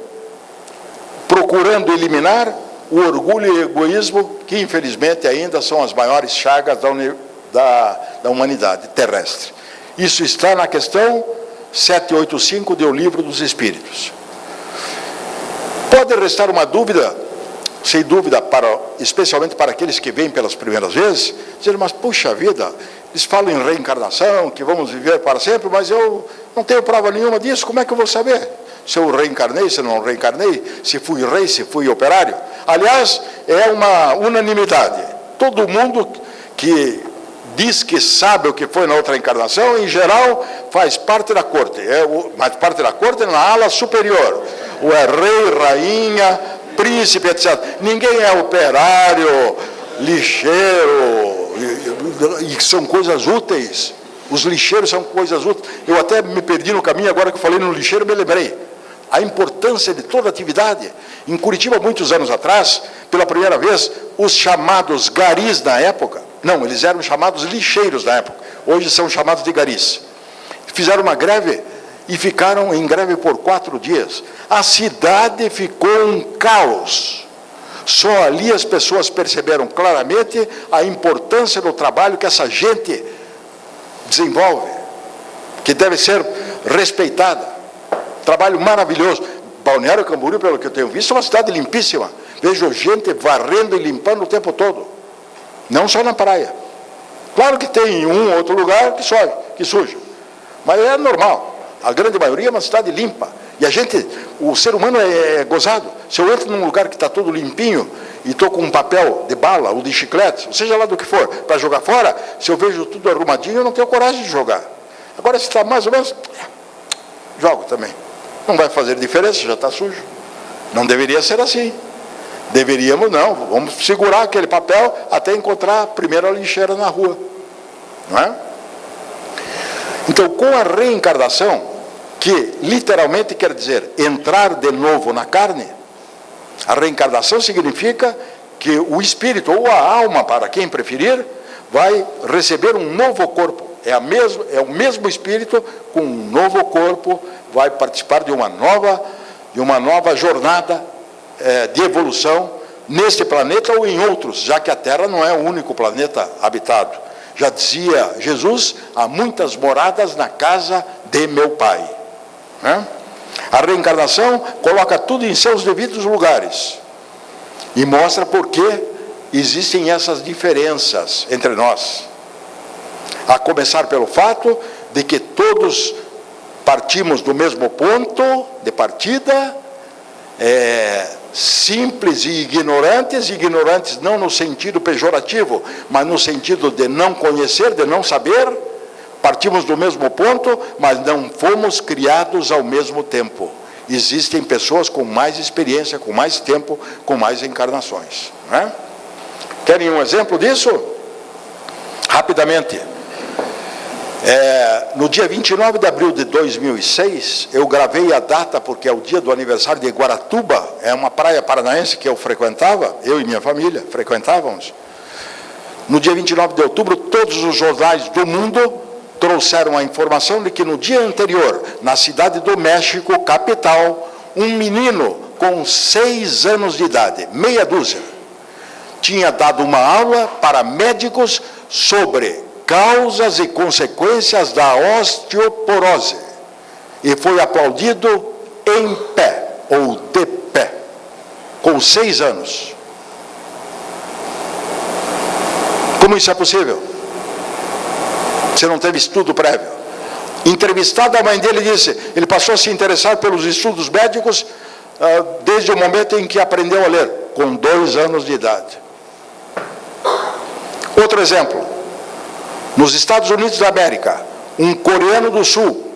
procurando eliminar o orgulho e o egoísmo, que infelizmente ainda são as maiores chagas da humanidade terrestre. Isso está na questão 785 do Livro dos Espíritos. Pode restar uma dúvida, sem dúvida, especialmente para aqueles que vêm pelas primeiras vezes, dizer, mas puxa vida, eles falam em reencarnação, que vamos viver para sempre, mas eu não tenho prova nenhuma disso, como é que eu vou saber? Se eu reencarnei, se eu não reencarnei, se fui rei, se fui operário. Aliás, é uma unanimidade. Todo mundo que diz que sabe o que foi na outra encarnação, em geral, faz parte da corte. Mas parte da corte na ala superior. Ou é rei, rainha, príncipe, etc. Ninguém é operário, lixeiro, e são coisas úteis. Os lixeiros são coisas úteis. Eu até me perdi no caminho, agora que eu falei no lixeiro, me lembrei. A importância de toda atividade. Em Curitiba, muitos anos atrás, pela primeira vez, os chamados garis na época, não, eles eram chamados lixeiros na época, hoje são chamados de garis, fizeram uma greve e ficaram em greve por 4 dias. A cidade ficou um caos. Só ali as pessoas perceberam claramente a importância do trabalho que essa gente desenvolve, que deve ser respeitada. Trabalho maravilhoso. Balneário Camboriú, pelo que eu tenho visto, é uma cidade limpíssima. Vejo gente varrendo e limpando o tempo todo. Não só na praia. Claro que tem um ou outro lugar que suja. Mas é normal. A grande maioria é uma cidade limpa. E a gente, o ser humano é gozado. Se eu entro num lugar que está todo limpinho e estou com um papel de bala ou de chiclete, ou seja lá do que for, para jogar fora, se eu vejo tudo arrumadinho, eu não tenho coragem de jogar. Agora, se está mais ou menos, jogo também. Não vai fazer diferença, já está sujo. Não deveria ser assim. Deveríamos, não, vamos segurar aquele papel até encontrar a primeira lixeira na rua. Não é? Então, com a reencarnação, que literalmente quer dizer entrar de novo na carne, a reencarnação significa que o espírito, ou a alma, para quem preferir, vai receber um novo corpo. É o mesmo espírito com um novo corpo, vai participar de uma nova jornada de evolução neste planeta ou em outros, já que a Terra não é o único planeta habitado. Já dizia Jesus, há muitas moradas na casa de meu Pai. A reencarnação coloca tudo em seus devidos lugares e mostra por que existem essas diferenças entre nós. A começar pelo fato de que todos partimos do mesmo ponto de partida, simples e ignorantes não no sentido pejorativo, mas no sentido de não conhecer, de não saber. Partimos do mesmo ponto, mas não fomos criados ao mesmo tempo. Existem pessoas com mais experiência, com mais tempo, com mais encarnações. Não é? Querem um exemplo disso? Rapidamente. No dia 29 de abril de 2006, eu gravei a data, porque é o dia do aniversário de Guaratuba, é uma praia paranaense que eu frequentava, eu e minha família frequentávamos. No dia 29 de outubro, todos os jornais do mundo trouxeram a informação de que no dia anterior, na cidade do México, capital, um menino com 6 anos de idade, meia dúzia, tinha dado uma aula para médicos sobre causas e consequências da osteoporose e foi aplaudido em pé, ou de pé, com 6 anos. Como isso é possível? Você não teve estudo prévio. Entrevistado, a mãe dele disse, ele passou a se interessar pelos estudos médicos desde o momento em que aprendeu a ler, com 2 anos de idade. Outro exemplo, nos Estados Unidos da América, um coreano do Sul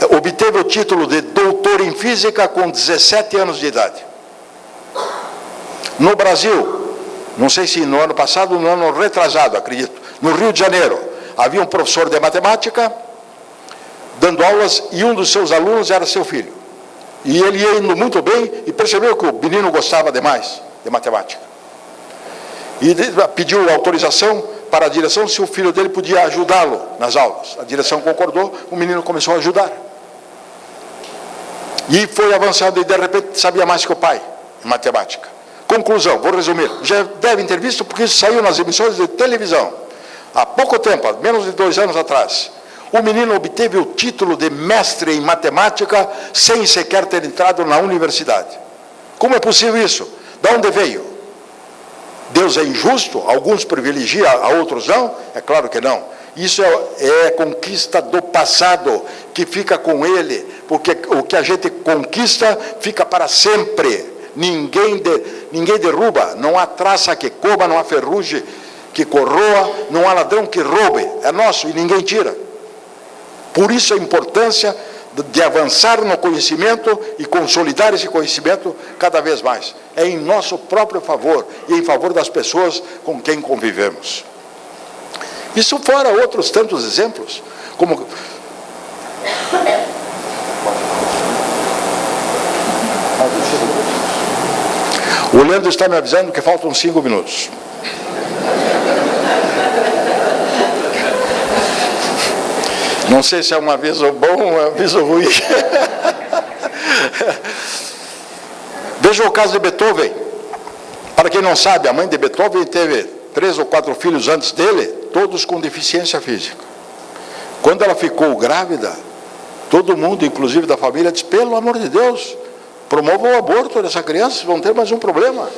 obteve o título de doutor em física com 17 anos de idade. No Brasil, não sei se no ano passado ou no ano retrasado, acredito, no Rio de Janeiro, havia um professor de matemática dando aulas e um dos seus alunos era seu filho. E ele ia indo muito bem e percebeu que o menino gostava demais de matemática. E pediu autorização para a direção se o filho dele podia ajudá-lo nas aulas. A direção concordou, o menino começou a ajudar. E foi avançando e de repente sabia mais que o pai em matemática. Conclusão, vou resumir. Já devem ter visto porque isso saiu nas emissões de televisão. Há pouco tempo, há menos de 2 anos atrás, o menino obteve o título de mestre em matemática sem sequer ter entrado na universidade. Como é possível isso? De onde veio? Deus é injusto? Alguns privilegiam, a outros não? É claro que não. Isso é conquista do passado, que fica com ele, porque o que a gente conquista fica para sempre. Ninguém derruba, não há traça que coma, não há ferrugem que corroa, não há ladrão que roube, é nosso e ninguém tira. Por isso a importância de avançar no conhecimento e consolidar esse conhecimento cada vez mais. É em nosso próprio favor e em favor das pessoas com quem convivemos. Isso fora outros tantos exemplos, como... O Leandro está me avisando que faltam 5 minutos. Não sei se é um aviso bom ou um aviso ruim. Veja o caso de Beethoven. Para quem não sabe, a mãe de Beethoven teve 3 ou 4 filhos antes dele, todos com deficiência física. Quando ela ficou grávida, Todo mundo, inclusive da família, diz, pelo amor de Deus, promova o aborto dessa criança, vão ter mais um problema.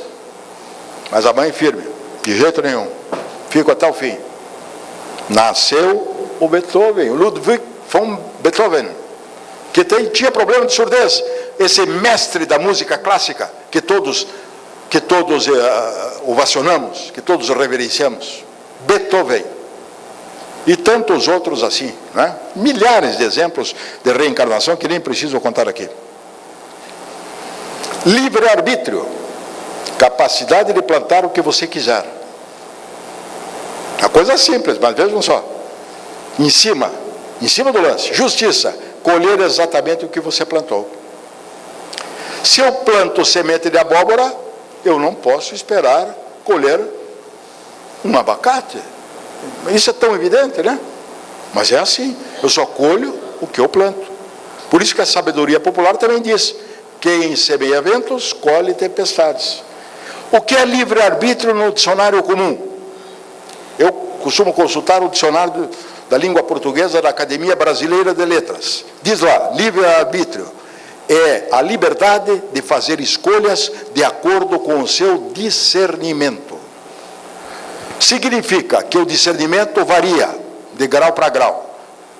Mas a mãe firme, de jeito nenhum, fico até o fim. Nasceu o Beethoven, o Ludwig von Beethoven, que tinha problema de surdez, esse mestre da música clássica, que todos ovacionamos, que todos reverenciamos, Beethoven, e tantos outros assim, né? Milhares de exemplos de reencarnação que nem preciso contar aqui. Livre-arbítrio, capacidade de plantar o que você quiser. A coisa simples, mas vejam só, em cima do lance. Justiça, colher exatamente o que você plantou. Se eu planto semente de abóbora, eu não posso esperar colher um abacate. Isso é tão evidente, né? Mas é assim, eu só colho o que eu planto. Por isso que a sabedoria popular também diz, quem semeia ventos, colhe tempestades. O que é livre-arbítrio no dicionário comum? Eu costumo consultar o dicionário da língua portuguesa da Academia Brasileira de Letras. Diz lá, livre-arbítrio é a liberdade de fazer escolhas de acordo com o seu discernimento. Significa que o discernimento varia de grau para grau.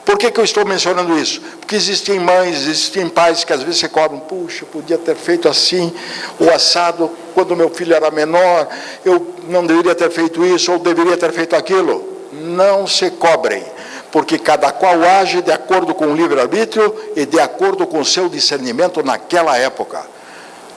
Por que eu estou mencionando isso? Porque existem mães, existem pais que às vezes se cobram, puxa, podia ter feito assim, o assado, quando meu filho era menor, eu não deveria ter feito isso, ou deveria ter feito aquilo. Não se cobrem, porque cada qual age de acordo com o livre-arbítrio e de acordo com o seu discernimento naquela época.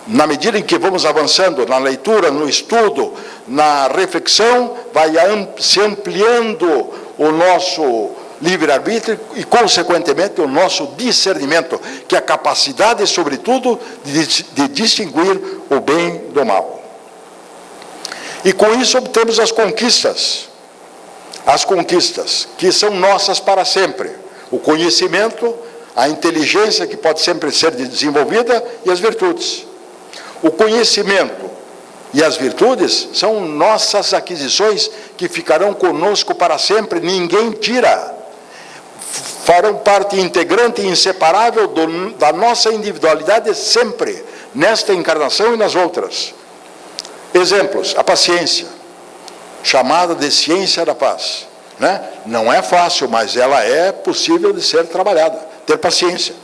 Na medida em que vamos avançando na leitura, no estudo, na reflexão, vai se ampliando o nosso livre-arbítrio e, consequentemente, o nosso discernimento, que é a capacidade, sobretudo, de distinguir o bem do mal. E com isso obtemos as conquistas que são nossas para sempre. O conhecimento, a inteligência que pode sempre ser desenvolvida e as virtudes. O conhecimento e as virtudes são nossas aquisições que ficarão conosco para sempre, ninguém tira. Farão parte integrante e inseparável da nossa individualidade sempre, nesta encarnação e nas outras. Exemplos, a paciência, chamada de ciência da paz, né? Não é fácil, mas ela é possível de ser trabalhada, ter paciência,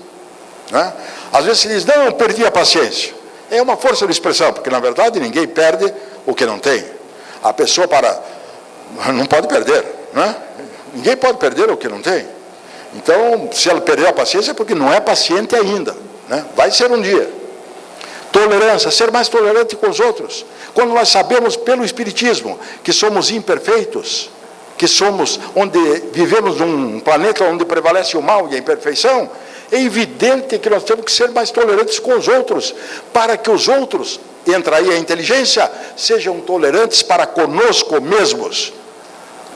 né? Às vezes se diz, não, perdi a paciência. É uma força de expressão, porque na verdade ninguém perde o que não tem. A pessoa não pode perder, né? Ninguém pode perder o que não tem. Então, se ela perdeu a paciência é porque não é paciente ainda, né? Vai ser um dia. Tolerância, ser mais tolerante com os outros. Quando nós sabemos pelo Espiritismo que somos imperfeitos, que vivemos num planeta onde prevalece o mal e a imperfeição, é evidente que nós temos que ser mais tolerantes com os outros, para que os outros, entra aí a inteligência, sejam tolerantes para conosco mesmos,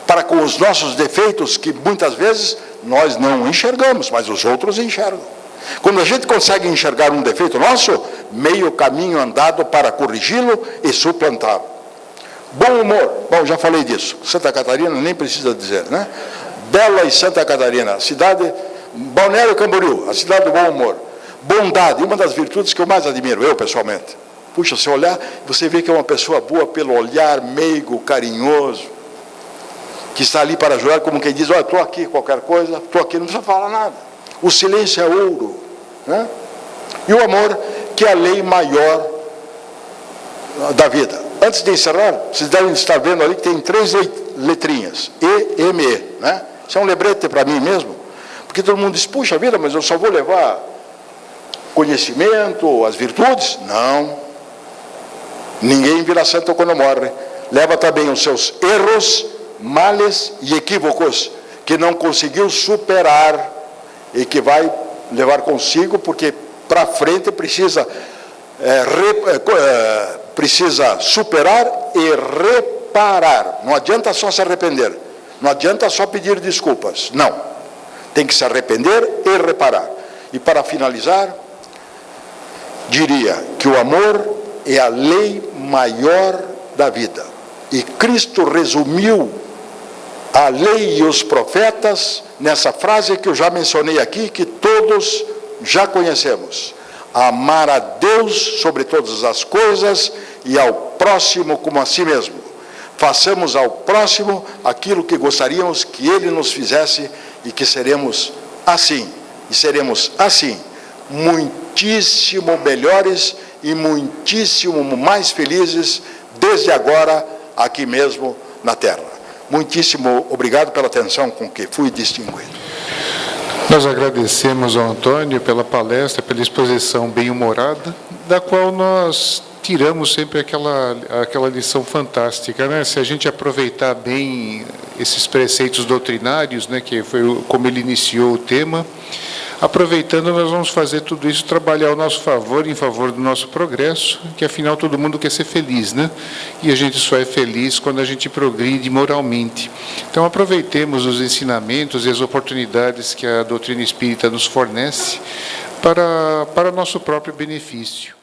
para com os nossos defeitos, que muitas vezes nós não enxergamos, mas os outros enxergam. Quando a gente consegue enxergar um defeito nosso, meio caminho andado para corrigi-lo e suplantá-lo. Bom humor, bom, já falei disso. Santa Catarina, nem precisa dizer, né? Bela e Santa Catarina, cidade, Balneário Camboriú, a cidade do bom humor. Bondade, uma das virtudes que eu mais admiro, eu pessoalmente. Puxa, se olhar, você vê que é uma pessoa boa pelo olhar meigo, carinhoso, que está ali para ajudar, como quem diz, olha, estou aqui, qualquer coisa, estou aqui, não precisa falar nada. O silêncio é ouro, né? E o amor, que é a lei maior da vida. Antes de encerrar, vocês devem estar vendo ali que tem 3 letrinhas, E-M-E, né? Isso é um lembrete para mim mesmo, porque todo mundo diz, puxa vida, mas eu só vou levar conhecimento, as virtudes? Não. Ninguém vira santo quando morre. Leva também os seus erros, males e equívocos, que não conseguiu superar e que vai levar consigo, porque para frente precisa superar e reparar. Não adianta só se arrepender, não adianta só pedir desculpas, não. Tem que se arrepender e reparar. E para finalizar, diria que o amor é a lei maior da vida. E Cristo resumiu a lei e os profetas, nessa frase que eu já mencionei aqui, que todos já conhecemos. Amar a Deus sobre todas as coisas e ao próximo como a si mesmo. Façamos ao próximo aquilo que gostaríamos que ele nos fizesse e que seremos assim. E seremos assim, muitíssimo melhores e muitíssimo mais felizes desde agora aqui mesmo na Terra. Muitíssimo obrigado pela atenção com que fui distinguido. Nós agradecemos ao Antônio pela palestra, pela exposição bem-humorada, da qual nós tiramos sempre aquela lição fantástica, né? Se a gente aproveitar bem esses preceitos doutrinários, né, que foi como ele iniciou o tema, aproveitando, nós vamos fazer tudo isso, trabalhar ao nosso favor, em favor do nosso progresso, que afinal todo mundo quer ser feliz, né? E a gente só é feliz quando a gente progride moralmente. Então aproveitemos os ensinamentos e as oportunidades que a doutrina espírita nos fornece para nosso próprio benefício.